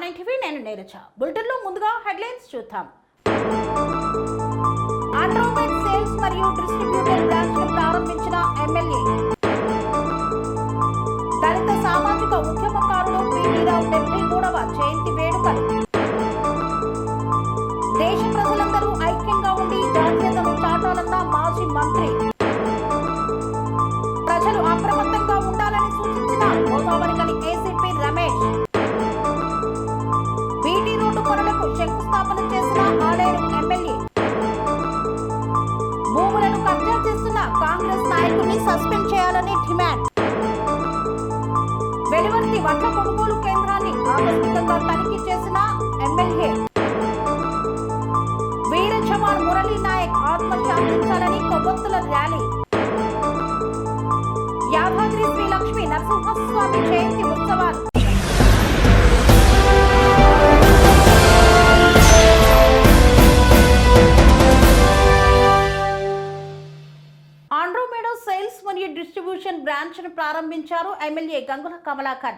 R9 TV నేను నీరజ. బులెటిన్లో ముందుగా హెడ్లైన్స్ చూద్దాం. ఆండ్రోమెడ్ సేల్స్ మరియు డిస్ట్రిబ్యూటర్ బ్రాంచ్ ను ప్రారంభించిన ఎమ్మెల్యే. దళిత సామాజిక ఉద్యమకారుడు పివి రావు 73వ జయంతి వేడుకలు. దేశ ప్రజలందరూ ఐక్యంగా ఉండి జాతీయతను చాటాలన్న మాజీ మంత్రి. ప్రజలు అప్రమత్తంగా ఉండాలని సూచించిన Godavarikhani ACP Ramesh. BT road పనులకు శంకుస్థాపన చేసిన ఆలేరు ఎమ్మెల్యే. భూములను కబ్జా చేస్తున్న కాంగ్రెస్ నాయకుడిని సస్పెండ్ చేయాలని డిమాండ్. వెలువర్తి వడ్ల కొనుగోలు కేంద్రాన్ని ఆకస్మికంగా తనిఖీ చేసిన ఎమ్మెల్యే. వీర జవాన్ మురళీ నాయక్ ఆత్మశాంతించాలని కొవ్వొత్తుల ర్యాలీ. యాదాద్రి శ్రీ లక్ష్మీ నరసింహస్వామి జయంతి ఉత్సవాలు. ఆండ్రోమెడ్ సేల్స్ మరియు డిస్ట్రిబ్యూషన్ బ్రాంచ్ ను ప్రారంభించారు MLA Gangula Kamalakar.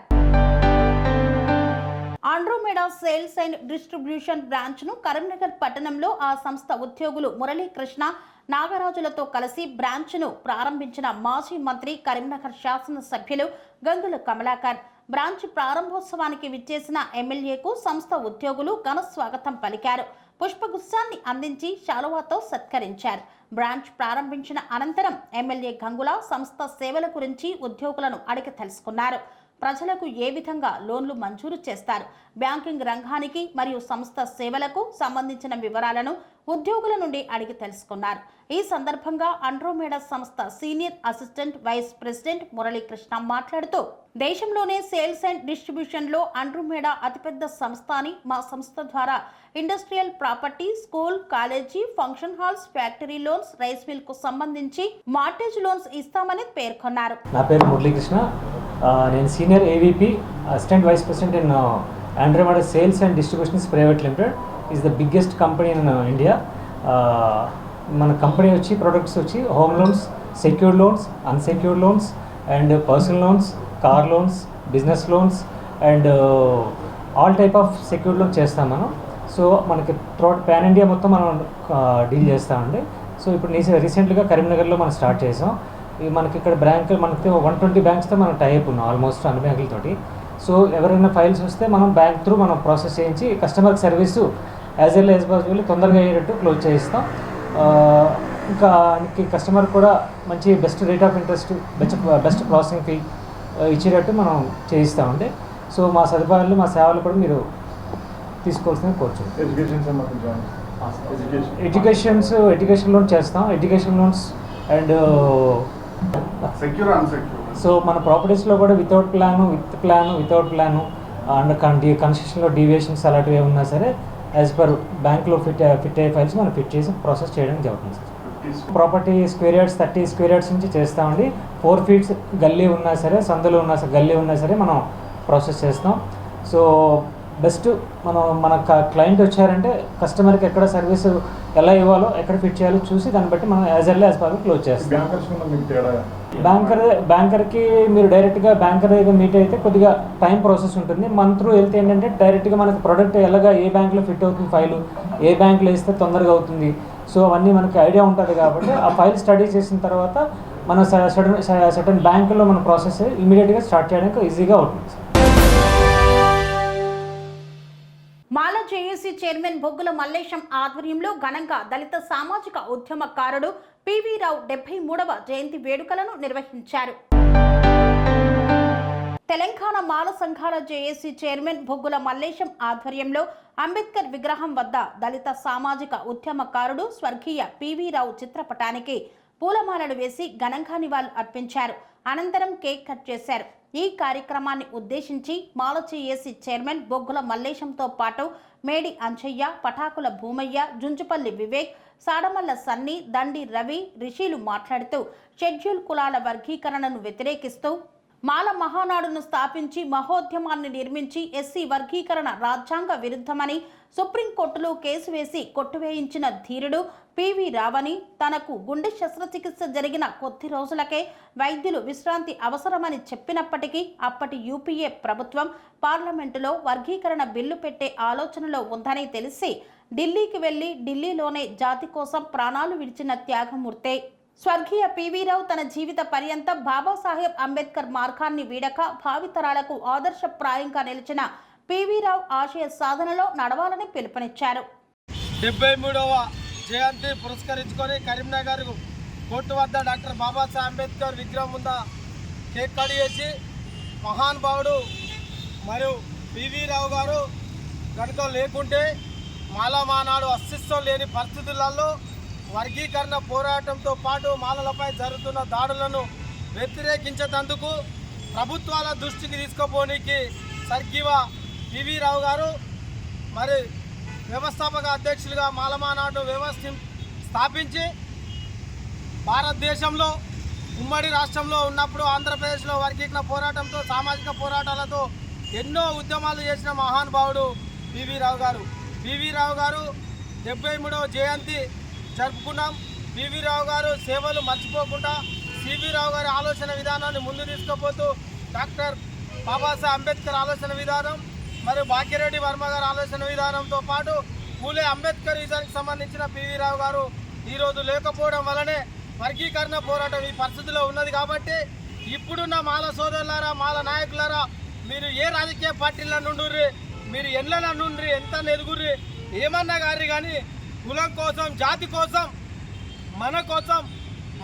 Andromeda sales and distribution branch ను కరీంనగర్ పట్టణంలో ఆ సంస్థ ఉద్యోగులు మురళీకృష్ణ నాగరాజులతో కలిసి బ్రాంచ్ ను ప్రారంభించిన మాజీ మంత్రి కరీంనగర్ శాసనసభ్యులు గంగుల కమలాకర్. బ్రాంచ్ ప్రారంభోత్సవానికి విచ్చేసిన ఎమ్మెల్యేకు సంస్థ ఉద్యోగులు ఘన స్వాగతం పలికారు. పుష్పగుచ్ఛాన్ని అందించి శాలువాతో సత్కరించారు. బ్రాంచ్ ప్రారంభించిన అనంతరం ఎమ్మెల్యే గంగుల సంస్థ సేవల గురించి ఉద్యోగులను అడిగి తెలుసుకున్నారు. ప్రజలకు ఏ విధంగా లోన్లు మంజూరు చేస్తారు, బ్యాంకింగ్ రంగానికి మరియు సంస్థ సేవలకు సంబంధించిన వివరాలను ఉద్యోగుల నుండి అడిగి తెలుసుకున్నారు. ఈ సందర్భంగా ఆండ్రోమెడ్ సంస్థ senior assistant vice president Muralikrishna మాట్లాడుతూ, దేశంలోనే సేల్స్ అండ్ డిస్ట్రిబ్యూషన్ లో ఆండ్రోమెడ్ అతిపెద్ద సంస్థ అని, మా సంస్థ ద్వారా industrial property, school, college, function halls, factory loans, rice mill కు సంబంధించి మార్టేజ్ లోన్స్ ఇస్తామని పేర్కొన్నారు. నా పేరు మురళీకృష్ణ. నేను senior AVP assistant vice president in Andromeda sales and distributions private limited. Is the biggest company in India. మన కంపెనీ వచ్చి products వచ్చి home loans, secured loans, unsecured loans and personal loans, car loans, business loans and all type of secured loans చేస్తాం మనం. So మనకి throughout pan India మొత్తం మనం deal చేస్తామండి. So ఇప్పుడు రీసెంట్గా కరీంనగర్లో మనం స్టార్ట్ చేసాం. మనకి ఇక్కడ మనకి 120 బ్యాంక్స్తో మనం టైప్ ఉన్నాం, ఆల్మోస్ట్ అన్ని బ్యాంకులతోటి. సో ఎవరైనా ఫైల్స్ వస్తే మనం బ్యాంక్ త్రూ మనం ప్రాసెస్ చేయించి customer service as L as possible తొందరగా అయ్యేటట్టు క్లోజ్ చేయిస్తాం. ఇంకా కస్టమర్ కూడా మంచి best rate of interest, best processing fee ఇచ్చేటట్టు మనం చేయిస్తామండి. సో మా సదుపాయాలు, మా సేవలు కూడా మీరు తీసుకోవాల్సింది కోరుచున్నాం. ఎడ్యుకేషన్ లోన్ చేస్తాం, ఎడ్యుకేషన్ లోన్స్ అండ్ సో మన ప్రాపర్టీస్లో కూడా without plan, without plan and కన్స్ట్రక్షన్లో డీవియేషన్స్ అలాంటివి ఏమన్నా సరే యాజ్ పర్ బ్యాంక్లో ఫిట్ అయ్యే ఫైల్స్ మనం ఫిట్ చేసి ప్రాసెస్ చేయడానికి జరుగుతుంది sir. Property square yards 30 square yards నుంచి చేస్తామండి. 4 feet గల్లీ ఉన్నా సరే, సందులో ఉన్నా సరే, గల్లీ ఉన్నా సరే మనం ప్రాసెస్ చేస్తాం. సో బెస్ట్ మన క్లయింట్ వచ్చారంటే కస్టమర్కి ఎక్కడ సర్వీస్ ఎలా ఇవ్వాలో, ఎక్కడ ఫిట్ చేయాలో చూసి దాన్ని బట్టి మనం as L as possible close చేస్తాం. బ్యాంకర్కి మీరు డైరెక్ట్గా బ్యాంకర్ దగ్గర మీట్ అయితే కొద్దిగా టైం ప్రాసెస్ ఉంటుంది. మన త్రూ వెళ్తే ఏంటంటే డైరెక్ట్గా మనకి ప్రోడక్ట్ ఎలాగా ఏ బ్యాంక్లో ఫిట్ అవుతుంది, ఫైలు ఏ బ్యాంక్లో వేస్తే తొందరగా అవుతుంది, సో అవన్నీ మనకి ఐడియా ఉంటుంది. కాబట్టి ఆ ఫైల్ స్టడీ చేసిన తర్వాత మన సర్టన్ బ్యాంకులో మన ప్రాసెస్ ఇమీడియట్గా స్టార్ట్ చేయడానికి ఈజీగా అవుతుంది. మాల జేఏసీ చైర్మన్ బొగ్గుల మల్లేశం ఆధ్వర్యంలో ఘనంగా దళిత సామాజిక ఉద్యమకారుడు పివి రావు 73వ జయంతి వేడుకలను నిర్వహించారు. తెలంగాణ మాల సంఘాల జేఏసీ చైర్మన్ బొగ్గుల మల్లేశం ఆధ్వర్యంలో అంబేద్కర్ విగ్రహం వద్ద దళిత సామాజిక ఉద్యమకారుడు స్వర్గీయ పివి రావు చిత్రపటానికి పూలమాలలు వేసి ఘనంగా నివాళులు అర్పించారు. అనంతరం కేక్ కట్ చేశారు. ఈ కార్యక్రమాన్ని ఉద్దేశించి మాల జేఏసీ చైర్మన్ బొగ్గుల మల్లేశంతో పాటు మేడి అంచయ్య, పటాకుల భూమయ్య, జుంజుపల్లి వివేక్, సాడమల్ల సన్ని, దండి రవి, రిషిలు మాట్లాడుతూ షెడ్యూల్ కులాల వర్గీకరణను వ్యతిరేకిస్తూ మాల మహానాడును స్థాపించి మహోద్యమాన్ని నిర్మించి ఎస్సీ వర్గీకరణ రాజ్యాంగ విరుద్ధమని సుప్రీంకోర్టులో కేసు వేసి కొట్టువేయించిన ధీరుడు పివి రావని, తనకు గుండె శస్త్రచికిత్స జరిగిన కొద్ది రోజులకే వైద్యులు విశ్రాంతి అవసరమని చెప్పినప్పటికీ అప్పటి యూపీఏ ప్రభుత్వం పార్లమెంటులో వర్గీకరణ బిల్లు పెట్టే ఆలోచనలో ఉందని తెలిసి ఢిల్లీకి వెళ్లి ఢిల్లీలోనే జాతి కోసం ప్రాణాలు విడిచిన త్యాగమూర్తే. స్వర్గీయ పివిరావు తన జీవిత పర్యంతం బాబాసాహెబ్ అంబేద్కర్ మార్గాన్ని వీడక భావితరాలకు ఆదర్శప్రాయంగా నిలిచిన పివిరావు ఆశయ సాధనలో నడవాలని పిలుపునిచ్చారు. 73వ జయంతి పురస్కరించుకొని కరీంనగర్ కోర్టు వద్ద డాక్టర్ బాబాసాహెబ్ అంబేద్కర్ విగ్రహం ముందు కేక్ కట్ చేసి మహానుభావుడు మరియు పివిరావు గారు కనుక లేకుంటే మాలమానాడు అస్తిత్వం లేని పరిస్థితులలో వర్గీకరణ పోరాటంతో పాటు మాలలపై జరుగుతున్న దాడులను వ్యతిరేకించేందుకు ప్రభుత్వాల దృష్టికి తీసుకుపోనికి సర్గీవ పివిరావు గారు మరి వ్యవస్థాపక అధ్యక్షులుగా మాలమానాడు వ్యవస్థ స్థాపించి భారతదేశంలో ఉమ్మడి రాష్ట్రంలో ఉన్నప్పుడు ఆంధ్రప్రదేశ్లో వర్గీకరణ పోరాటంతో సామాజిక పోరాటాలతో ఎన్నో ఉద్యమాలు చేసిన మహానుభావుడు పివిరావు గారు. పివిరావు గారు 73వ జయంతి జరుపుకున్నాం. పివిరావు గారు సేవలు మర్చిపోకుండా సివిరావు గారి ఆలోచన విధానాన్ని ముందు తీసుకుపోతూ డాక్టర్ బాబాసాహెబ్ అంబేద్కర్ ఆలోచన విధానం మరియు భాగ్యరెడ్డి వర్మ గారి ఆలోచన విధానంతో పాటు పూలే అంబేద్కర్ విధానికి సంబంధించిన పివిరావు గారు ఈరోజు లేకపోవడం వల్లనే వర్గీకరణ పోరాటం ఈ పరిస్థితిలో ఉన్నది. కాబట్టి ఇప్పుడున్న మాల సోదరులారా, మాల నాయకులారా, మీరు ఏ రాజకీయ పార్టీల నుండి మీరు ఎన్ల నుండి ఎంత ఎదుగుర్రి ఏమన్నా గారి కానీ కులం కోసం, జాతి కోసం,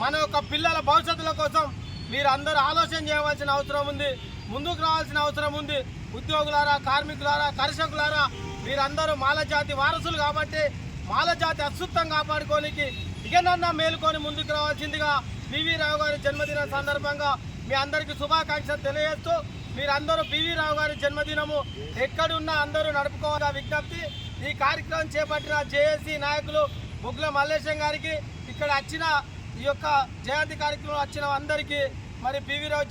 మన యొక్క పిల్లల భవిష్యత్తుల కోసం మీరు అందరూ ఆలోచన చేయవలసిన అవసరం ఉంది. ముందుకు రావాల్సిన అవసరం ఉంది. ఉద్యోగులారా, కార్మికులారా, కర్షకులారా, మీరందరూ మాల జాతి వారసులు కాబట్టి మాల జాతి అస్తిత్వం కాపాడుకోనికి ఇకనన్నా మేలుకొని ముందుకు రావాల్సిందిగా పివిరావు గారి జన్మదిన సందర్భంగా మీ అందరికీ శుభాకాంక్షలు తెలియజేస్తూ మీరందరూ పివిరావు గారి జన్మదినము ఎక్కడున్నా అందరూ నడుపుకోవాలని విజ్ఞప్తి. ఈ కార్యక్రమం చేపట్టిన జేఏసీ నాయకులు బొగ్గుల మల్లేశం గారికి, ఇక్కడ వచ్చిన ఈ యొక్క జయంతి కార్యక్రమం వచ్చిన అందరికీ మరి పివిరావు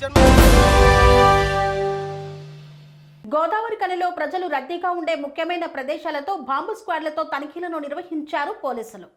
గోదావరి కనిలో ప్రజలు రద్దీగా ఉండే ముఖ్యమైన ప్రదేశాలతో బాంబు స్క్వాడ్లతో తనిఖీలను నిర్వహించారు పోలీసులు.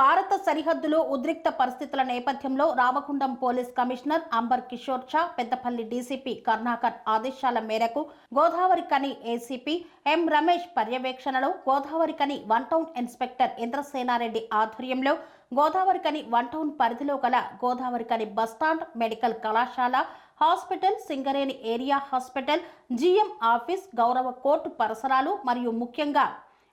భారత సరిహద్దులో ఉద్రిక్త పరిస్థితుల నేపథ్యంలో Ramagundam police commissioner Ambar Kishor Jha, Peddapalli DCP Karunakar ఆదేశాల మేరకు గోదావరి కని ఏసీపీ ఎం రమేష్ పర్యవేక్షణలో గోదావరి కని 1 టౌన్ ఇన్స్పెక్టర్ ఇంద్రసేనారెడ్డి ఆధ్వర్యంలో గోదావరి కని 1 టౌన్ పరిధిలో గల గోదావరి కని బస్టాండ్, మెడికల్ కళాశాల, hospital, Singareni area hospital, GM office, గౌరవ కోర్టు పరిసరాలు మరియు ముఖ్యంగా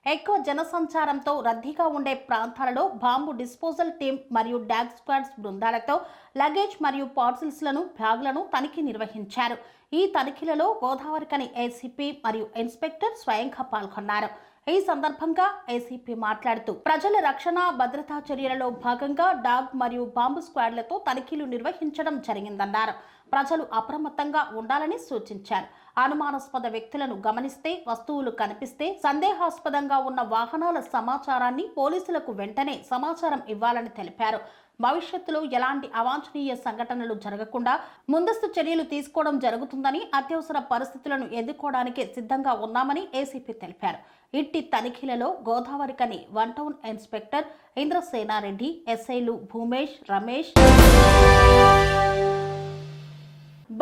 ఎక్కువ జనసంచారంతో రద్దీగా ఉండే ప్రాంతాలలో బాంబు డిస్పోజల్ టీం మరియు డాగ్ స్క్వాడ్స్ బృందాలతో లగేజ్ మరియు పార్సిల్స్లను, బ్యాగులను తనిఖీ నిర్వహించారు. ఈ తనిఖీలలో గోదావరి కని ఏసీపీ మరియు ఇన్స్పెక్టర్ స్వయంగా పాల్గొన్నారు. ఈ సందర్భంగా ఏసీపీ మాట్లాడుతూ ప్రజల రక్షణ, భద్రతా చర్యలలో భాగంగా డాగ్ మరియు బాంబు స్క్వాడ్లతో తనిఖీలు నిర్వహించడం జరిగిందన్నారు. ప్రజలు అప్రమత్తంగా ఉండాలని సూచించారు. అనుమానాస్పద వ్యక్తులను గమనిస్తే, వస్తువులు కనిపిస్తే, సందేహాస్పదంగా ఉన్న వాహనాల సమాచారాన్ని పోలీసులకు వెంటనే సమాచారం ఇవ్వాలని తెలిపారు. భవిష్యత్తులో ఎలాంటి అవాంఛనీయ సంఘటనలు జరగకుండా ముందస్తు చర్యలు తీసుకోవడం జరుగుతుందని, అత్యవసర పరిస్థితులను ఎదుర్కోవడానికి సిద్ధంగా ఉన్నామని ఏసీపీ తెలిపారు. ఇట్టి తనిఖీలలో గోదావరి కని 1 టౌన్ ఇన్స్పెక్టర్ ఇంద్రసేనారెడ్డి, ఎస్ఐలు భూమేష్, రమేష్.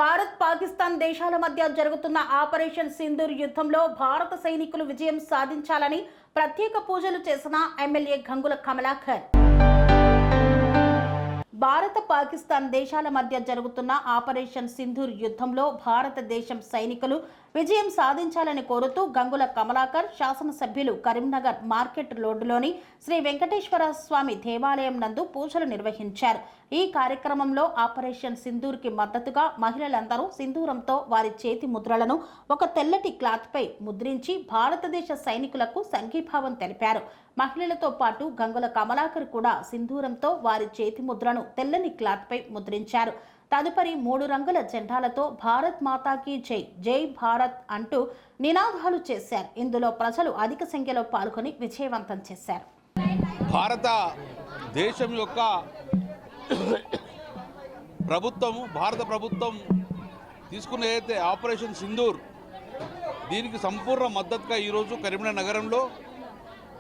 భారత్, పాకిస్తాన్ దేశాల మధ్య జరుగుతున్న ఆపరేషన్ సింధూర్ యుద్ధంలో భారత సైనికులు విజయం సాధించాలని ప్రత్యేక పూజలు చేసిన ఎమ్మెల్యే గంగుల కమలాకర్. భారత, పాకిస్తాన్ దేశాల మధ్య జరుగుతున్న ఆపరేషన్ సింధూర్ యుద్ధంలో భారతదేశం సైనికులు విజయం సాధించాలని కోరుతూ గంగుల కమలాకర్ శాసనసభ్యులు కరీంనగర్ మార్కెట్ రోడ్డులోని శ్రీ వెంకటేశ్వర స్వామి దేవాలయం నందు పూజలు నిర్వహించారు. ఈ కార్యక్రమంలో ఆపరేషన్ సింధూర్కి మద్దతుగా మహిళలందరూ సింధూరంతో వారి చేతి ముద్రలను ఒక తెల్లటి క్లాత్పై ముద్రించి భారతదేశ సైనికులకు సంఘీభావం తెలిపారు. మహిళలతో పాటు గంగుల కమలాకర్ కూడా సింధూరంతో వారి చేతి ముద్రను తెల్లని క్లాత్పై ముద్రించారు. తదుపరి 3 రంగుల జెండాలతో భారత్ మాతాకి జై, జై భారత్ అంటూ నినాదాలు చేశారు. ఇందులో ప్రజలు అధిక సంఖ్యలో పాల్గొని విజయవంతం చేశారు. భారత దేశం యొక్క భారత ప్రభుత్వం తీసుకున్న ఏదైతే ఆపరేషన్ సింధూర్ దీనికి సంపూర్ణ మద్దతుగా ఈరోజు కరీంనగర్ నగరంలో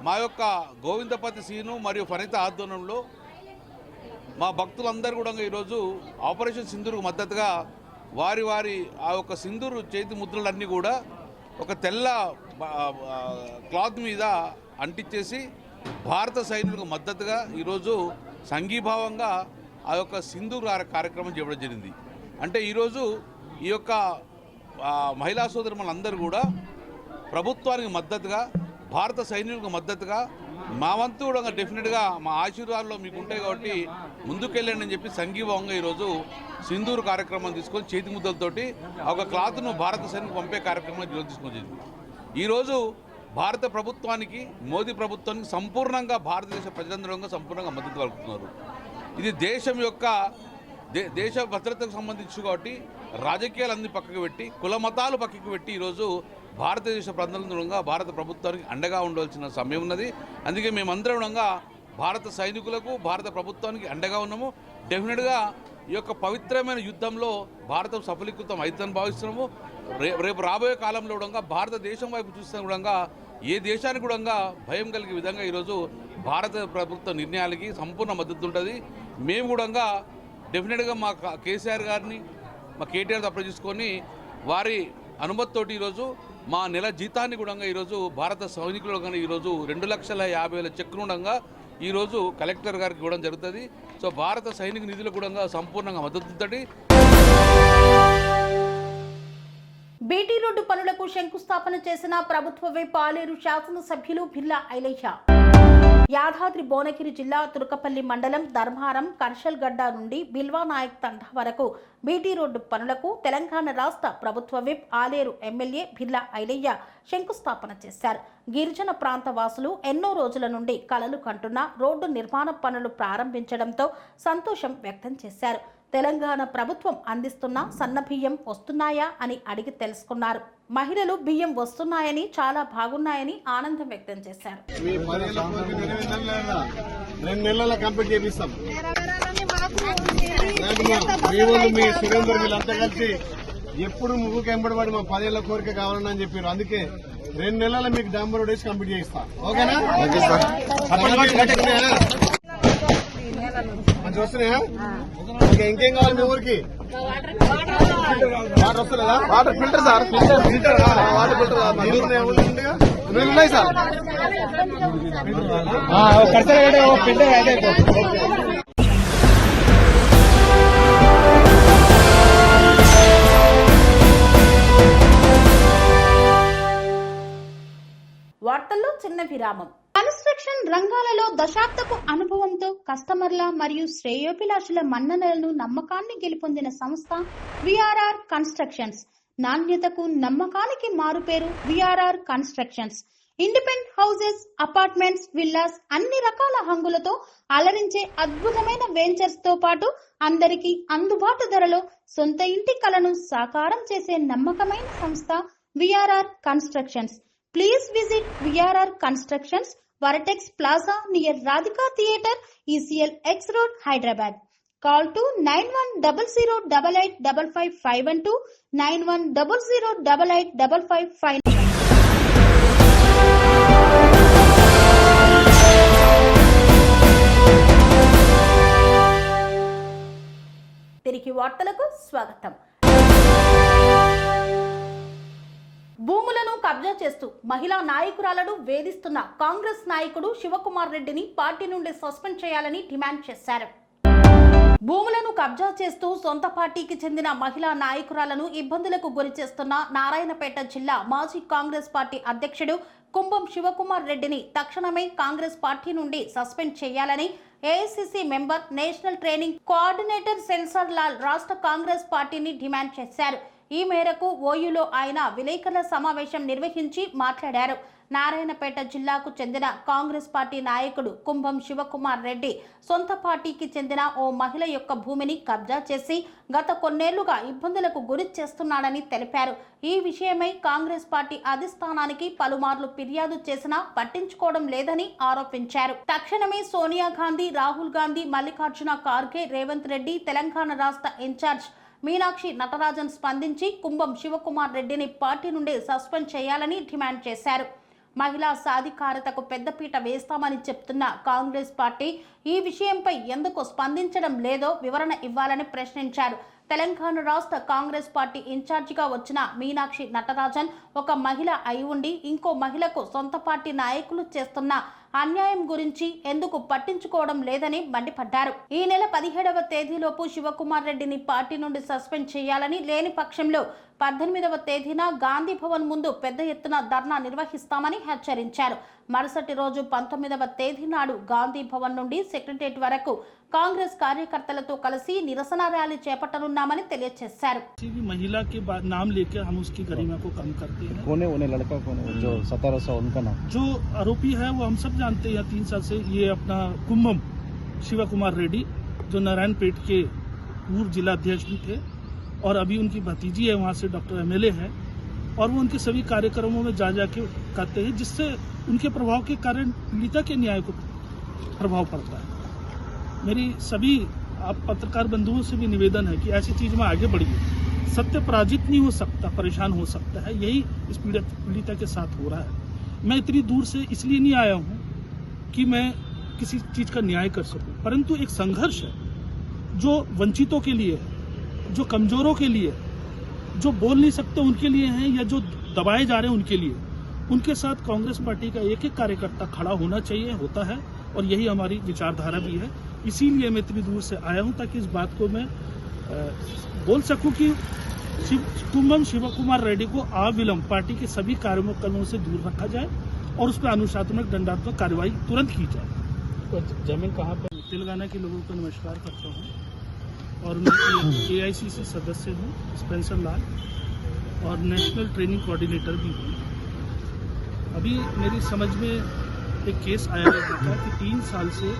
మా యొక్క గోవిందపతి సీను మరియు ఫణిత ఆధ్వర్యంలో మా భక్తులందరూ కూడా ఈరోజు ఆపరేషన్ సింధూర్కు మద్దతుగా వారి ఆ యొక్క సింధూరు చేతి ముద్రలన్నీ కూడా ఒక తెల్ల క్లాత్ మీద అంటించేసి భారత సైనికులకు మద్దతుగా ఈరోజు సంఘీభావంగా ఆ యొక్క సింధూర్ కార్యక్రమం చేయడం జరిగింది. అంటే ఈరోజు ఈ యొక్క మహిళా సోదరులందరూ కూడా ప్రభుత్వానికి మద్దతుగా భారత సైనికులకు మద్దతుగా మా వంతు కూడా డెఫినెట్గా మా ఆశీర్వాదాల్లో మీకు ఉంటాయి కాబట్టి ముందుకెళ్ళండి అని చెప్పి సంఘీభావంగా ఈరోజు సింధూర్ కార్యక్రమం తీసుకొని చేతి ముద్దలతోటి ఒక క్లాత్ను భారత సైనికులకు పంపే కార్యక్రమం తీసుకొని ఈరోజు భారత ప్రభుత్వానికి మోదీ ప్రభుత్వానికి సంపూర్ణంగా భారతదేశ ప్రజలందరూ సంపూర్ణంగా మద్దతు పలుకుతున్నారు. ఇది దేశం యొక్క దేశ భద్రతకు సంబంధించి కాబట్టి రాజకీయాలన్నీ పక్కకు పెట్టి కుల మతాలు పక్కకు పెట్టి ఈరోజు భారతదేశ ప్రజలందరూ భారత ప్రభుత్వానికి అండగా ఉండవలసిన సమయం ఉన్నది. అందుకే మేమందరం భారత సైనికులకు భారత ప్రభుత్వానికి అండగా ఉన్నాము. డెఫినెట్గా ఈ యొక్క పవిత్రమైన యుద్ధంలో భారతం సఫలీకృతం అవుతుందని భావిస్తున్నాము. రేపు రాబోయే కాలంలో కూడా భారతదేశం వైపు చూస్తే కూడా ఏ దేశానికి కూడా భయం కలిగే విధంగా ఈరోజు భారత ప్రభుత్వ నిర్ణయాలకి సంపూర్ణ మద్దతు ఉంటుంది. మేము కూడా డెఫినెట్గా మా కేసీఆర్ గారిని మా కేటీఆర్ తప్ప చూసుకొని వారి అనుమతితోటి ఈరోజు మా నెల జీతాన్ని కూడా ఈరోజు భారత సైనికులు కానీ ఈరోజు 2,50,000 చెక్కులు ఉండగా ఈరోజు కలెక్టర్ గారికి ఇవ్వడం జరుగుతుంది. సో భారత సైనిక నిధులు కూడా సంపూర్ణంగా మద్దతు ఉంటుంది. బీటీ రోడ్డు పనులకు శంకుస్థాపన చేసిన ప్రభుత్వ విప్ ఆలేరు శాసనసభ్యులు బిర్లా ఐలయ్య. యాదాద్రి భువనగిరి జిల్లా తురకపల్లి మండలం ధర్మారం కర్షల్గడ్డ నుండి బిల్వానాయక్ తండా వరకు బీటీ రోడ్డు పనులకు తెలంగాణ రాష్ట్ర ప్రభుత్వ విప్ ఆలేరు ఎమ్మెల్యే బిర్లా ఐలయ్య శంకుస్థాపన చేశారు. గిరిజన ప్రాంత వాసులు ఎన్నో రోజుల నుండి కలలు కంటున్న రోడ్డు నిర్మాణ పనులు ప్రారంభించడంతో సంతోషం వ్యక్తం చేశారు. తెలంగాణ ప్రభుత్వం అందిస్తున్న సన్న బియ్యం వస్తున్నాయా అని అడిగి తెలుసుకున్నారు. మహిళలు బియ్యం వస్తున్నాయని చాలా బాగున్నాయని ఆనందం వ్యక్తం చేశారు. ఎప్పుడు ముగ్గుకు ఎంబడబడి మా 10 ఏళ్ల కోరిక కావాలని చెప్పారు. అందుకే 2 నెలల మీకు డాంబర్ రోడ్ వేసి కంప్లీట్ చేయిస్తా. ఓకేనా? మంచి వస్తున్నాయా? ఇంకా ఇంకేం కావాలి మీ ఊరికి? వాటర్ వస్తలేదా? Water filter sir, filter water filter ఉన్నాయి సార్. వార్తల్లో చిన్న విరామం. కన్స్ట్రక్షన్ రంగాలలో దశాబ్దపు అనుభవంతో కస్టమర్ల మరియు శ్రేయోభిలాషుల మన్ననలను నమ్మకాన్ని గెలుపొందిన సంస్థ విఆర్ఆర్ కన్స్ట్రక్షన్స్. నాణ్యతకు నమ్మకానికి మారుపేరు VRR constructions. Independent houses, apartments, villas అన్ని రకాల హంగులతో అలరించే అద్భుతమైన వెంచర్స్ తో పాటు అందరికీ అందుబాటు ధరలో సొంత ఇంటి కలను సాకారం చేసే నమ్మకమైన సంస్థ VRR constructions. Please visit VRR Constructions, Varatex Plaza near Radhika Theatre, ECL X Road, Hyderabad. Call to 9100885552, 9100885559. తిరిగి వార్తలకు స్వాగతం. భూములను కబ్జా చేస్తూ మహిళా నాయకురాలను వేధిస్తున్న కాంగ్రెస్ నాయకుడు శివకుమార్ రెడ్డిని పార్టీ నుండి సస్పెండ్ చేయాలని డిమాండ్ చేశారు. భూములను కబ్జా చేస్తూ సొంత పార్టీకి చెందిన మహిళా నాయకురాలను ఇబ్బందులకు గురి చేస్తున్న నారాయణపేట జిల్లా మాజీ కాంగ్రెస్ పార్టీ అధ్యక్షుడు కుంభం శివకుమార్ రెడ్డిని తక్షణమే కాంగ్రెస్ పార్టీ నుండి సస్పెండ్ చేయాలని AICC member, national training coordinator సెన్సార్ లాల్ రాష్ట్ర కాంగ్రెస్ పార్టీని డిమాండ్ చేశారు. ఈ మేరకు ఓయూలో ఆయన విలేకరుల సమావేశం నిర్వహించి మాట్లాడారు. నారాయణపేట జిల్లాకు చెందిన కాంగ్రెస్ పార్టీ నాయకుడు కుంభం శివకుమార్ రెడ్డి సొంత పార్టీకి చెందిన ఓ మహిళ యొక్క భూమిని కబ్జా చేసి గత కొన్నేళ్లుగా ఇబ్బందులకు గురి చేస్తున్నాడని తెలిపారు. ఈ విషయమై కాంగ్రెస్ పార్టీ అధిష్టానానికి పలుమార్లు ఫిర్యాదు చేసినా పట్టించుకోవడం లేదని ఆరోపించారు. తక్షణమే సోనియా గాంధీ, రాహుల్ గాంధీ, మల్లికార్జున ఖార్గే, రేవంత్ రెడ్డి, తెలంగాణ రాష్ట్ర ఇన్ఛార్జ్ మీనాక్షి నటరాజన్ స్పందించి కుంభం శివకుమార్ రెడ్డిని పార్టీ నుండి సస్పెండ్ చేయాలని డిమాండ్ చేశారు. మహిళా సాధికారతకు పెద్దపీట వేస్తామని చెప్తున్న కాంగ్రెస్ పార్టీ ఈ విషయంపై ఎందుకు స్పందించడం లేదో వివరణ ఇవ్వాలని ప్రశ్నించారు. తెలంగాణ రాష్ట్ర కాంగ్రెస్ పార్టీ ఇన్ఛార్జిగా వచ్చిన మీనాక్షి నటరాజన్ ఒక మహిళ అయి ఉండి ఇంకో మహిళకు సొంత పార్టీ నాయకులు చేస్తున్న అన్యాయం గురించి ఎందుకు పట్టించుకోవడం లేదని మండిపడ్డారు. ఈ నెల 17వ తేదీలోపు శివకుమార్ రెడ్డిని పార్టీ నుండి సస్పెండ్ చేయాలని, లేని పక్షంలో 18వ తేదీన గాంధీ భవన్ ముందు పెద్ద ఎత్తున ధర్నా నిర్వహిస్తామని హెచ్చరించారు. మరుసటి రోజు 19వ తేదీ నాడు గాంధీ భవన్ నుండి సెక్రటరియట్ వరకు కాంగ్రెస్ కార్యకర్తలతో కలిసి నిరసన ర్యాలీ చేపట్టనున్నామని తెలియజేశారు. महिला के नाम लेकर हम उसकी गरिमा को कम करते हैं। कौन है उन्हें लड़का कौन है जो 1700 उनका नाम? जो आरोपी है वो हम सब जानते हैं। 3 साल से ये अपना कुंभम शिवा कुमार रेड्डी जो नारायणपेट के पूर्व जिला अध्यक्ष भी थे और अभी उनकी भतीजी है, वहाँ से डॉक्टर MLA है और वो उनके सभी कार्यक्रमों में जा के करते हैं, जिससे उनके प्रभाव के कारण पीड़िता के न्याय को प्रभाव पड़ता है। मेरी सभी आप पत्रकार बंधुओं से भी निवेदन है कि ऐसी चीज में आगे बढ़िए। सत्य पराजित नहीं हो सकता, परेशान हो सकता है। यही इस पीड़िता के साथ हो रहा है। मैं इतनी दूर से इसलिए नहीं आया हूँ कि मैं किसी चीज का न्याय कर सकूं, परंतु एक संघर्ष है जो वंचितों के लिए है, जो कमजोरों के लिए, जो बोल नहीं सकते उनके लिए है, या जो दबाए जा रहे हैं उनके लिए। उनके साथ कांग्रेस पार्टी का एक एक कार्यकर्ता खड़ा होना चाहिए, होता है, और यही हमारी विचारधारा भी है। इसीलिए मैं इतनी दूर से आया हूं ताकि इस बात को मैं बोल सकूं कि कुंभम शिवा कुमार रेड्डी को अविलंब पार्टी के सभी कार्यक्रमों से दूर रखा जाए और उस पर अनुशासनात्मक दंडात्मक कार्रवाई तुरंत की जाए। जमीन कहाँ पर? तेलंगाना के लोगों को नमस्कार करता हूँ और मैं AICC सदस्य हूँ, स्पेंसर लाल, और नेशनल ट्रेनिंग कोऑर्डिनेटर भी हूँ। अभी मेरी समझ में एक केस आया था कि 3 साल से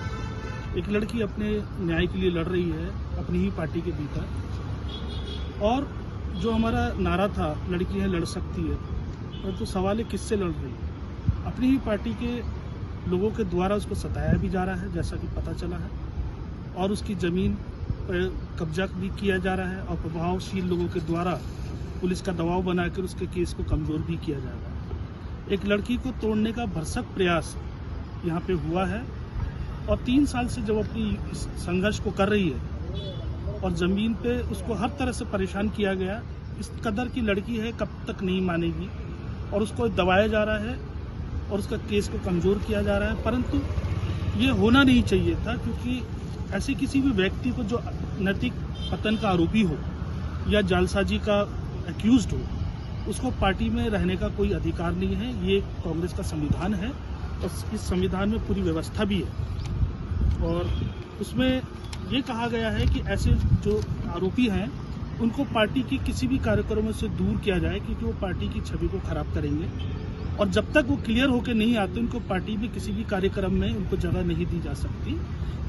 एक लड़की अपने न्याय के लिए लड़ रही है अपनी ही पार्टी के भीतर, और जो हमारा नारा था लड़कियां लड़ सकती है, परंतु सवाल है किससे लड़ रही है? अपनी ही पार्टी के लोगों के द्वारा उसको सताया भी जा रहा है, जैसा कि पता चला है, और उसकी ज़मीन पर कब्जा भी किया जा रहा है और प्रभावशील लोगों के द्वारा पुलिस का दबाव बनाकर उसके केस को कमज़ोर भी किया जा रहा है। एक लड़की को तोड़ने का भरसक प्रयास यहाँ पे हुआ है, और 3 साल से जब अपनी संघर्ष को कर रही है और ज़मीन पे उसको हर तरह से परेशान किया गया, इस कदर की लड़की है, कब तक नहीं मानेगी, और उसको दबाया जा रहा है और उसका केस को कमज़ोर किया जा रहा है। परंतु ये होना नहीं चाहिए था, क्योंकि ऐसे किसी भी व्यक्ति को जो नैतिक पतन का आरोपी हो या जालसाजी का एक्यूज्ड हो, उसको पार्टी में रहने का कोई अधिकार नहीं है। ये कांग्रेस का संविधान है और इस संविधान में पूरी व्यवस्था भी है, और उसमें ये कहा गया है कि ऐसे जो आरोपी हैं उनको पार्टी की किसी भी कार्यक्रमों से दूर किया जाए, क्योंकि वो पार्टी की छवि को खराब करेंगे, और जब तक वो क्लियर होकर नहीं आते उनको पार्टी में किसी भी कार्यक्रम में उनको जगह नहीं दी जा सकती,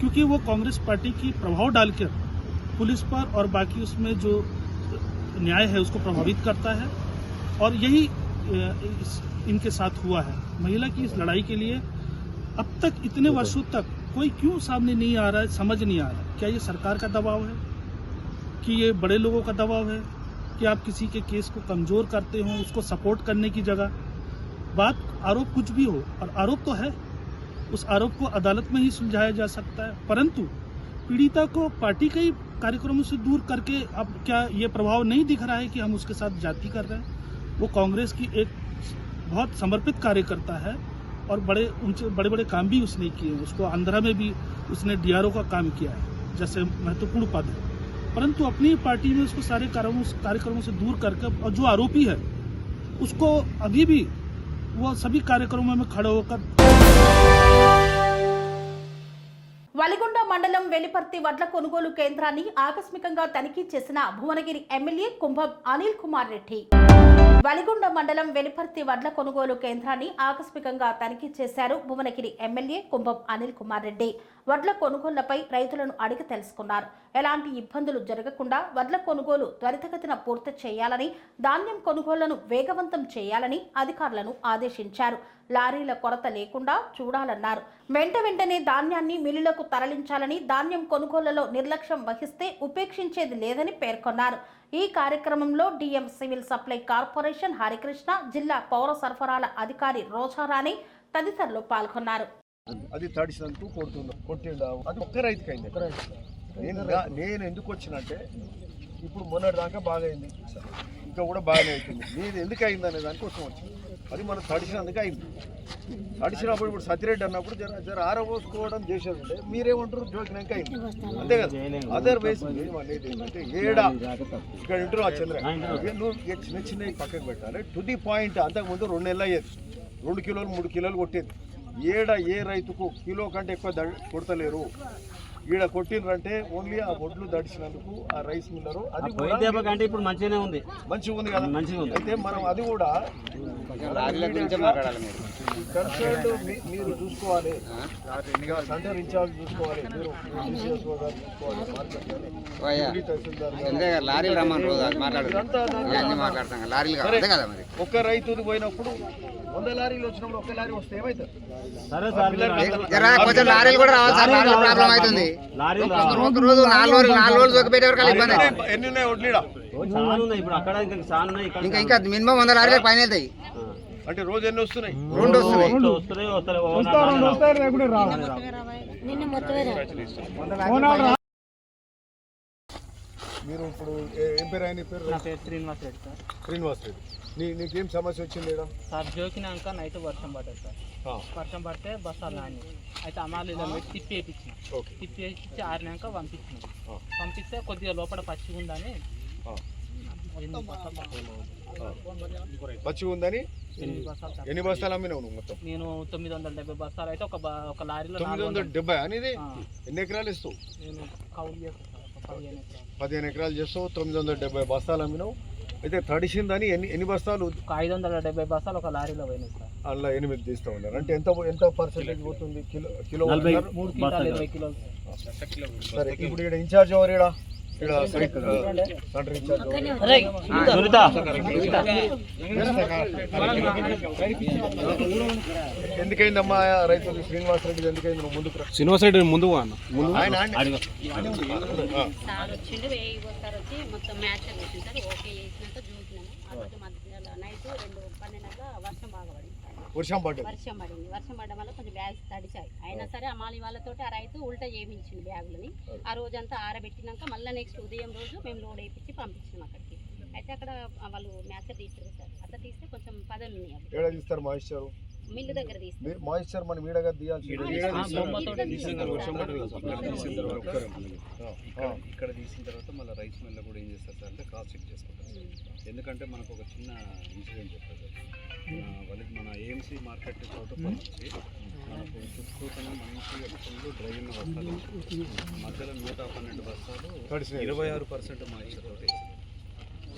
क्योंकि वो कांग्रेस पार्टी की प्रभाव डालकर पुलिस पर और बाकी उसमें जो न्याय है उसको प्रभावित करता है। और यही इनके साथ हुआ है। महिला की इस लड़ाई के लिए अब तक इतने वर्षों तक कोई क्यों सामने नहीं आ रहा है, समझ नहीं आ रहा। क्या ये सरकार का दबाव है कि ये बड़े लोगों का दबाव है कि आप किसी के केस को कमज़ोर करते हो, उसको सपोर्ट करने की जगह? बात आरोप कुछ भी हो, और आरोप तो है, उस आरोप को अदालत में ही सुलझाया जा सकता है, परंतु पीड़िता को पार्टी के ही कार्यक्रमों से दूर करके अब क्या ये प्रभाव नहीं दिख रहा है कि हम उसके साथ जाति कर रहे हैं? वो कांग्रेस की एक बहुत समर्पित कार्यकर्ता है और बड़े बड़े काम भी उसने किए हैं। उसको आंध्रा में भी उसने DRO का काम किया है, जैसे महत्वपूर्ण पद है, परंतु अपनी पार्टी में उसको सारे कार्यक्रमों से दूर करके, और जो आरोपी है उसको अभी भी वो सभी कार्यक्रमों में खड़े होकर। వలిగొండ మండలం వెలిపర్తి వడ్ల కొనుగోలు కేంద్రాన్ని ఆకస్మికంగా తనిఖీ చేసిన భువనగిరి ఎమ్మెల్యే కుంభం అనిల్ కుమార్ రెడ్డి. వలిగొండ మండలం వెలిపర్తి వడ్ల కొనుగోలు కేంద్రాన్ని ఆకస్మికంగా తనిఖీ చేశారు భువనగిరి ఎమ్మెల్యే కుంభం అనిల్ కుమార్ రెడ్డి. వడ్ల కొనుగోళ్లపై రైతులను అడిగి తెలుసుకున్నారు. ఎలాంటి ఇబ్బందులు జరగకుండా వడ్ల కొనుగోలు త్వరితగతిన పూర్తి చేయాలని, ధాన్యం కొనుగోళ్లను వేగవంతం చేయాలని అధికారులను ఆదేశించారు. లారీల కొరత లేకుండా చూడాలన్నారు. వెంటనే ధాన్యాన్ని మిల్లులకు తరలించాలని, ధాన్యం కొనుగోళ్లలో నిర్లక్ష్యం వహిస్తే ఉపేక్షించేది లేదని పేర్కొన్నారు. ఈ కార్యక్రమంలో DM civil supply corporation Harikrishna, జిల్లా పౌర సరఫరాల అధికారి రోజారాణి తదితరులు పాల్గొన్నారు. అది తడిసినందుకు కొట్టిండా అది ఒక్క రైతుకి అయింది. నేను ఎందుకు వచ్చినంటే ఇప్పుడు మొన్నటి దాకా బాగా అయింది, ఇంకా కూడా బాగానే అవుతుంది. నేను ఎందుకు అయింది అనే దానికోసం వచ్చింది. అది మనం తడిసినందుకు అయింది. తడిసినప్పుడు ఇప్పుడు సత్యరెడ్డి అన్నప్పుడు జర ఆరబోసుకోవడం చేసేది ఉంటే మీరేమంటారు జోకినాక అయింది, అంతే కదా. అదర్వైజ్ అనేది ఏంటంటే ఏడా ఇక్కడ ఇంటారు ఆ చంద్ర నువ్వు చిన్న చిన్నవి పక్కకు పెట్టాలి. To the point. అంతకుముందు 2 నెలలు అయ్యేది, 2 కిలోలు 3 కిలోలు కొట్టేది. ఏడ ఏ రైతుకు కిలో కంటే ఎక్కువ కొడతలేరు. ఈడ కొట్టినరంటే ఓన్లీ ఆ ఒడ్లు దడిచినందుకు ఆ రైస్ మిల్లరు అది అంటే ఇప్పుడు మంచిగానే ఉంది, మంచిగా ఉంది కదా. మంచిగా ఉంది. అయితే మనం అది కూడా కన్సర్న్ మీరు చూసుకోవాలి, సెంటర్ ఇన్ఛార్జ్ చూసుకోవాలి, మీరు ఒక్క రైతుది పోయినప్పుడు 100 లారీలు వచ్చినప్పుడు ఒక్క లారీ వస్తే ఏమవుతుంది? ఎన్ని ఉన్నాయి వడ్లీడా? ఇంకా మినిమం 100 లారీలకు పైన వెళ్తాయి. అంటే రోజు ఎన్ని వస్తున్నాయి? 2 వస్తున్నాయి. మీరు ఇప్పుడు ఏం పేరు? ఆయన పేరు? నా పేరు శ్రీనివాస్ రెడ్డి సార్. శ్రీనివాస్ రెడ్డి. నీకేం సమస్య వచ్చింది? సార్ జోకినాక నైట్ వర్షం పడ్డది సార్. వర్షం పడితే బస్సాలు నాని అయితే అమ్మాయిలు ఇలా పెట్టి తిప్పి వేయించిన, తిప్పి వేయించి ఆరినాక పంపిస్తే కొద్దిగా లోపల పచ్చిగా ఉందని పచ్చిగా ఉందని ఎన్ని బస్తాలు అమ్మినావు నువ్వు? మొత్తం నేను 970 బస్తాలు అయితే ఒక లారీలో 970 అనేది ఎన్ని ఎకరాలు ఇస్తావు? నేను కౌలు చేస్తాను సార్. 15 ఎకరాలు చేస్తావు, 970 బస్తాలు అమ్మినావు. అయితే తడిసిందని ఎన్ని బస్తాలు? ఒక 570 బస్తాలు ఒక లారీలో పోయినాయి సార్. అలా 8 తీస్తూ ఉన్నారు. అంటే ఎంత పర్సెంటేజ్ పోతుంది? కిలో 3 క్వింటాలు 20 కిలోలు. సరే, ఇప్పుడు ఇక్కడ ఇన్ఛార్జ్ ఎవరు? ఇక్కడ సెంటర్ ఇన్ఛార్జ్ ఎందుకైందమ్మా రైతు శ్రీనివాస్ రెడ్డి? ఎందుకైంది? నువ్వు ముందుకు శ్రీనివాస్ రెడ్డి ముందు ఆయన సార్ వచ్చిండు, వచ్చి మొత్తం మ్యాచ్ వచ్చింది సార్. ఓకే చేసినాక చూసినాము. అదొక మధ్యలో నైట్ 2:12 వర్షం బాగా పడింది. వర్షం పడడం వల్ల కొంచెం బ్యాగ్స్ తడిచాయి. అయినా సరే అమాలి వాళ్ళతో ఆ రైతు ఉల్టా చేయించింది బ్యాగులని. ఆ రోజంతా ఆరబెట్టినాక మళ్ళీ నెక్స్ట్ ఉదయం రోజు మేము లోడ్ వేయించి పంపించినాం అక్కడికి. అయితే అక్కడ వాళ్ళు మ్యాచ్ తీస్తారు సార్. అట్లా తీస్తే కొంచెం పదలు ఉన్నాయి. తీస్తారు మాయిశ్చర్ మిల్లు దగ్గర తీస్తారు. మాయిశ్చర్ మన మీడగా తీయాల్సి ఇక్కడ తీసిన తర్వాత మళ్ళీ రైస్ మిల్ కూడా ఏం చేస్తారు సార్ అంటే క్రాస్ చెక్ చేసుకుంటారు. ఎందుకంటే మనకు ఒక చిన్న ఇన్సిడెంట్ చెప్తారు సార్. వాళ్ళకి మన ఏఎంసీ మార్కెట్ చోట నుంచి మనకు చుట్టూతనే మంచిగా ఫుల్ డ్రై ఉన్న బస్తాలు, మధ్యలో 112 బస్తాలు 26% మాయిశ్చర్ తోటి.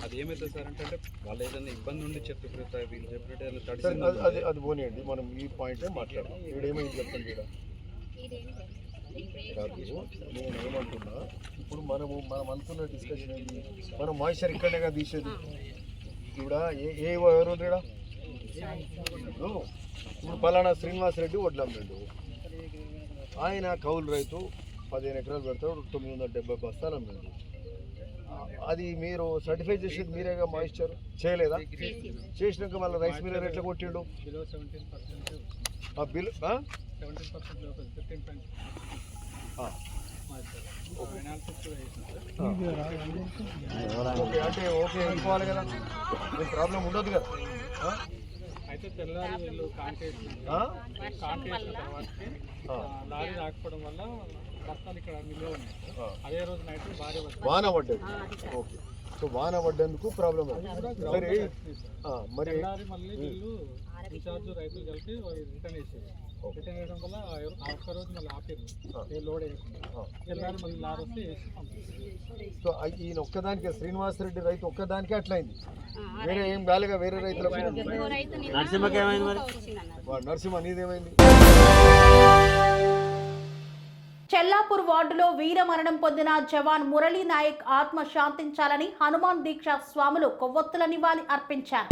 అది ఏమవుతుంది సార్ అంటే వాళ్ళు ఏదైనా ఇబ్బంది ఉండి చెప్పినట్టు వీళ్ళు చెప్పినట్టు ఏదైనా తడిసి అది పోనీయండి. మనం ఈ పాయింటే మాట్లాడదాం. ఏమేమి చెప్పండి ఇక్కడ నేను ఏమంటున్నా, ఇప్పుడు మనం అనుకున్న డిస్కషన్ ఏంటి? మనం మాయిశ్చర్ ఇక్కడనే తీసేది. ఇప్పుడు ఎవరు ఇప్పుడు పలానా శ్రీనివాస్ రెడ్డి వడ్లమ్మిండు. ఆయన కౌలు రైతు 15 ఎకరాలు పెడతాడు, 970 బస్తాలు అమ్మిండు. అది మీరు సర్టిఫై చేసేది మీరేగా మాయిశ్చర్ చేయలేదా? చేసినాక మళ్ళీ రైస్ మిల్లర్ ఎట్లా కొట్టిండు? బిల్ అంటే ఓకే అనుకోవాలి కదా, ప్రాబ్లం ఉండదు కదా. అయితే తెల్లారి వీళ్ళు కాంటేసిన తర్వాతకి లారీ రాకపోవడం వల్ల బస్తాలు ఇక్కడ నిల్వ ఉన్నాయి. అదే రోజు నైట్ వాన పడ్డది. ఓకే, సో వాన పడ్డందుకు ప్రాబ్లం. మరి మళ్ళీ వీళ్ళు ఇన్ఛార్జ్ రైతులు కలిపి రిటర్న్ వేసేది. రిటర్న్ వేయడం వల్ల ఒక్క రోజు మళ్ళీ ఆపేరు, లోడ్ వేసుకున్నారు. తెల్లారి మళ్ళీ లారీ వస్తే వేసి పంపిస్తారు. సో ఈయన ఒక్కదానికే శ్రీనివాస్ రెడ్డి రైతు ఒక్కదానికే అట్లయింది, వేరే ఏం కాలేగా వేరే రైతులకు? నరసింహ నీదేమైంది? చెల్లాపూర్ వార్డులో వీరమరణం పొందిన జవాన్ మురళీ నాయక్ ఆత్మ శాంతించాలని హనుమాన్ దీక్ష స్వాములు కొవ్వొత్తుల నివాళి అర్పించారు.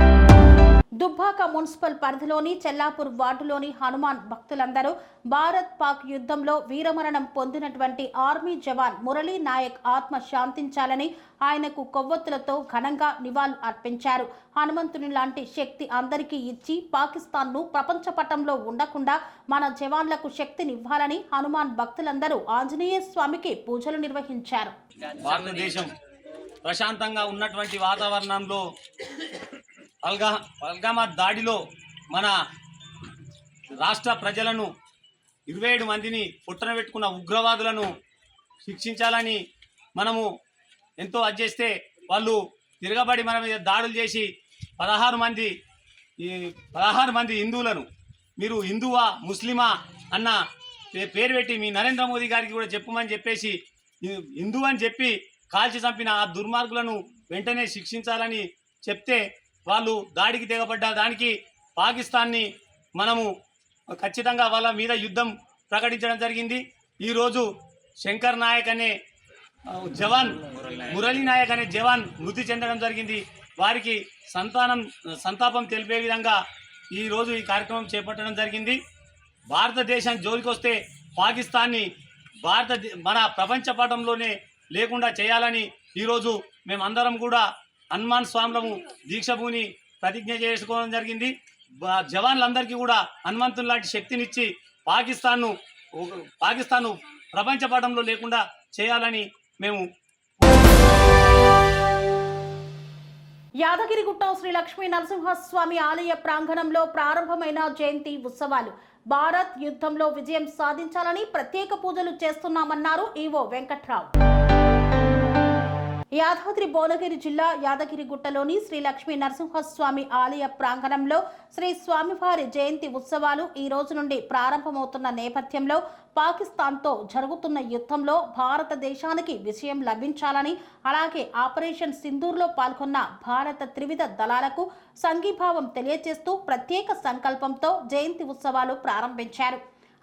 దుబ్బాక మున్సిపల్ పరిధిలోని చెల్లాపూర్ వార్డులోని హనుమాన్ భక్తులందరూ భారత్ పాక్ యుద్ధంలో వీరమరణం పొందినటువంటి ఆర్మీ జవాన్ మురళీ నాయక్ ఆత్మ శాంతించాలని ఆయనకు కొవ్వొత్తులతో ఘనంగా నివాళులు అర్పించారు. హనుమంతుని లాంటి శక్తి అందరికీ ఇచ్చి పాకిస్తాన్ను ప్రపంచ పటంలో ఉండకుండా మన జవాన్లకు శక్తినివ్వాలని హనుమాన్ భక్తులందరూ ఆంజనేయ స్వామికి పూజలు నిర్వహించారు. భారతదేశం ప్రశాంతంగా ఉన్నటువంటి వాతావరణంలో పల్గామా దాడిలో మన రాష్ట్ర ప్రజలను 27 మందిని పుట్టన పెట్టుకున్న ఉగ్రవాదులను శిక్షించాలని మనము ఎంతో అధ్యస్తే వాళ్ళు తిరగబడి మన మీద దాడులు చేసి 16 మంది హిందువులను మీరు హిందువా ముస్లిమా అన్న పేరు పెట్టి మీ నరేంద్ర మోదీ గారికి కూడా చెప్పమని చెప్పేసి హిందూ అని చెప్పి కాల్చి చంపిన ఆ దుర్మార్గులను వెంటనే శిక్షించాలని చెప్తే వాళ్ళు దాడికి తెగబడ్డ దానికి పాకిస్తాన్ని మనము ఖచ్చితంగా వాళ్ళ మీద యుద్ధం ప్రకటించడం జరిగింది. ఈరోజు శంకర్ నాయక్ అనే జవాన్ మురళీ నాయక్ అనే జవాన్ మృతి చెందడం జరిగింది. వారికి సంతాపం తెలిపే విధంగా ఈరోజు ఈ కార్యక్రమం చేపట్టడం జరిగింది. భారతదేశం జోలికి వస్తే పాకిస్తాన్ని మన ప్రపంచ పటంలోనే లేకుండా చేయాలని ఈరోజు మేమందరం కూడా హనుమాన్ స్వాములము దీక్షభూని ప్రతిజ్ఞ చేసుకోవడం జరిగింది. జవాన్లందరికీ కూడా హనుమంతుని లాంటి శక్తినిచ్చి పాకిస్తాన్ను ప్రపంచ పటంలో లేకుండా చేయాలని మేము యాదగిరిగుట్ట శ్రీ లక్ష్మీ నరసింహస్వామి ఆలయ ప్రాంగణంలో ప్రారంభమైన జయంతి ఉత్సవాలు. భారత్ యుద్ధంలో విజయం సాధించాలని ప్రత్యేక పూజలు చేస్తున్నామన్నారు ఈవో వెంకట్రావు. యాదాద్రి భువనగిరి జిల్లా యాదగిరిగుట్టలోని శ్రీ లక్ష్మీ నరసింహస్వామి ఆలయ ప్రాంగణంలో శ్రీ స్వామివారి జయంతి ఉత్సవాలు ఈ రోజు నుండి ప్రారంభమవుతున్న నేపథ్యంలో పాకిస్తాన్తో జరుగుతున్న యుద్ధంలో భారతదేశానికి విజయం లభించాలని, అలాగే ఆపరేషన్ సింధూర్లో పాల్గొన్న భారత త్రివిధ దళాలకు సంఘీభావం తెలియజేస్తూ ప్రత్యేక సంకల్పంతో జయంతి ఉత్సవాలు ప్రారంభించారు.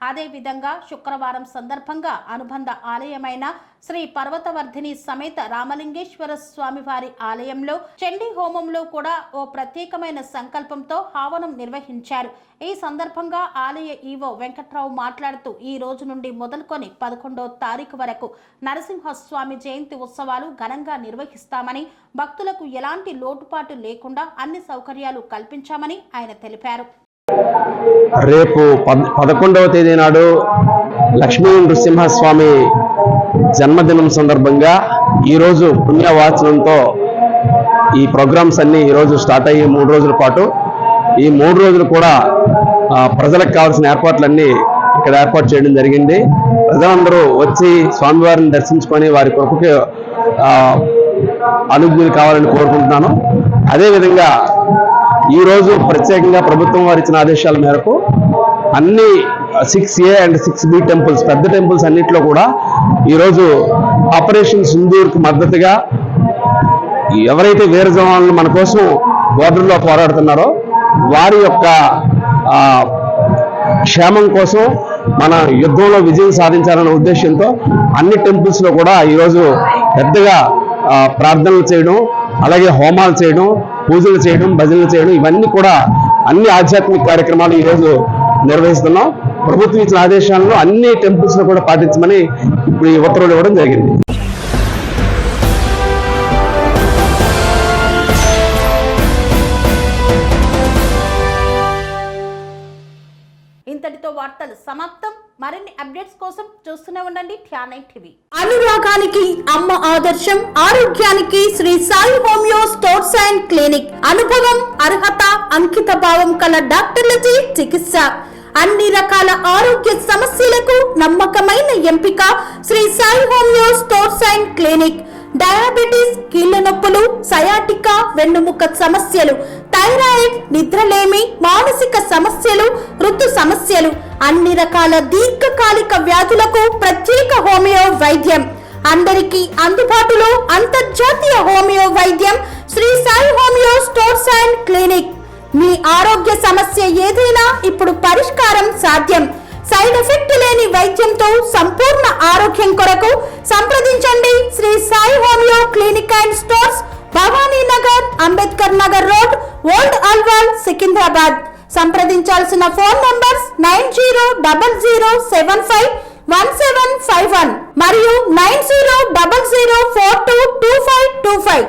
అదేవిధంగా శుక్రవారం సందర్భంగా అనుబంధ ఆలయమైన శ్రీ పర్వతవర్ధిని సమేత రామలింగేశ్వర స్వామివారి ఆలయంలో చండీ హోమంలో కూడా ఓ ప్రత్యేకమైన సంకల్పంతో హవనం నిర్వహించారు. ఈ సందర్భంగా ఆలయ ఈవో వెంకట్రావు మాట్లాడుతూ ఈ రోజు నుండి మొదలుకొని 11వ తారీఖు వరకు నరసింహస్వామి జయంతి ఉత్సవాలు ఘనంగా నిర్వహిస్తామని, భక్తులకు ఎలాంటి లోటుపాటు లేకుండా అన్ని సౌకర్యాలు కల్పించామని ఆయన తెలిపారు. రేపు 11వ తేదీ నాడు లక్ష్మీ నృసింహస్వామి జన్మదినం సందర్భంగా ఈరోజు పుణ్యవాచనంతో ఈ ప్రోగ్రామ్స్ అన్నీ ఈరోజు స్టార్ట్ అయ్యి 3 రోజుల పాటు ఈ 3 రోజులు కూడా ప్రజలకు కావాల్సిన ఏర్పాట్లన్నీ ఇక్కడ ఏర్పాటు చేయడం జరిగింది. ప్రజలందరూ వచ్చి స్వామివారిని దర్శించుకొని వారి కృపకి అనుజ్ఞలు కావాలని కోరుకుంటున్నాను. అదేవిధంగా ఈరోజు ప్రత్యేకంగా ప్రభుత్వం వారు ఇచ్చిన ఆదేశాల మేరకు అన్ని 6A అండ్ 6B టెంపుల్స్, పెద్ద టెంపుల్స్ అన్నింటిలో కూడా ఈరోజు ఆపరేషన్ సింధూర్కి మద్దతుగా ఎవరైతే వీర జవాన్లు మన కోసం బోర్డర్లో పోరాడుతున్నారో వారి యొక్క క్షేమం కోసం, మన యుద్ధంలో విజయం సాధించాలనే ఉద్దేశంతో అన్ని టెంపుల్స్లో కూడా ఈరోజు పెద్దగా ప్రార్థనలు చేయడం, అలాగే హోమాలు చేయడం, పూజలు చేయడం, భజనలు చేయడం, ఇవన్నీ కూడా అన్ని ఆధ్యాత్మిక కార్యక్రమాలు ఈరోజు నిర్వహిస్తున్నాం. ప్రభుత్వం ఇచ్చిన ఆదేశాలను అన్ని టెంపుల్స్లో కూడా పాటించమని ఇప్పుడు ఈ ఉత్తర్వులు ఇవ్వడం జరిగింది. ఇంతటితో వార్తలు సమాప్తం. మరిన్ని అప్డేట్స్ కోసం చూస్తూనే ఉండండి ఠానై టీవీ. అనురాగానికి అమ్మ ఆదర్శం, ఆరోగ్యానికి Sri Sai homeo stores and clinic. అనుభవం, అర్హత, అంకిత భావం కల డాక్టర్లచే చికిత్స. అన్ని రకాల ఆరోగ్య సమస్యలకు నమ్మకమైన ఎంపిక Sri Sai homeo stores and clinic. Diabetes, కీళ్ల నొప్పులు, సయాటికా, వెన్నుముక సమస్యలు, థైరాయిడ్, నిద్రలేమి, మానసిక సమస్యలు, ఋతు సమస్యలు, అన్ని రకాల దీర్ఘకాలిక వ్యాధులకు ప్రత్యేక హోమియో వైద్యం. అందరికీ అందుబాటులో అంతర్జాతీయ హోమియో వైద్యం Sri Sai homeo stores and clinic. మీ ఆరోగ్య సమస్య ఏదైనా ఇప్పుడు పరిష్కారం సాధ్యం. సైడ్ ఎఫెక్ట్ లేని వైద్యంతో సంపూర్ణ ఆరోగ్యం కొరకు సంప్రదించండి Sri Sai homeo clinic and stores, Bhavani Nagar, Ambedkar Nagar road, old Alwal, Secunderabad. సంప్రదించాల్సిన ఫోన్ నంబర్స్ 9000751751 మరియు 9000422525.